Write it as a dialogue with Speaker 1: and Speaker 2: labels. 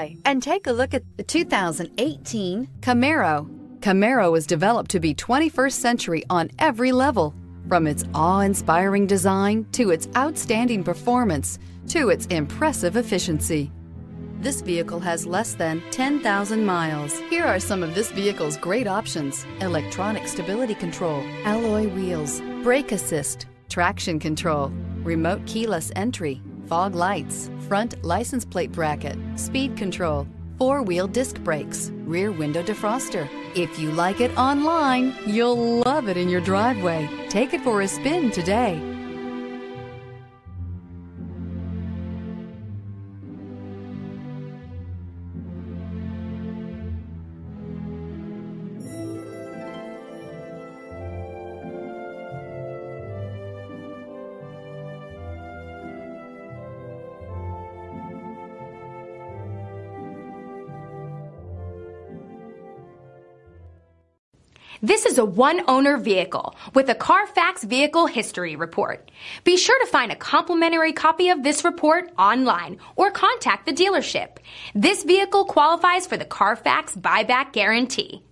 Speaker 1: by and take a look at the 2018 Camaro. Camaro was developed to be 21st century on every level, from its awe-inspiring design to its outstanding performance to its impressive efficiency. This vehicle has less than 10,000 miles. Here are some of this vehicle's great options: electronic stability control, alloy wheels, brake assist, traction control, remote keyless entry, fog lights, front license plate bracket, speed control, four-wheel disc brakes, rear window defroster. If you like it online, you'll love it in your driveway. Take it for a spin today.
Speaker 2: This is a one-owner vehicle with a Carfax Vehicle History Report. Be sure to find a complimentary copy of this report online or contact the dealership. This vehicle qualifies for the Carfax Buyback Guarantee.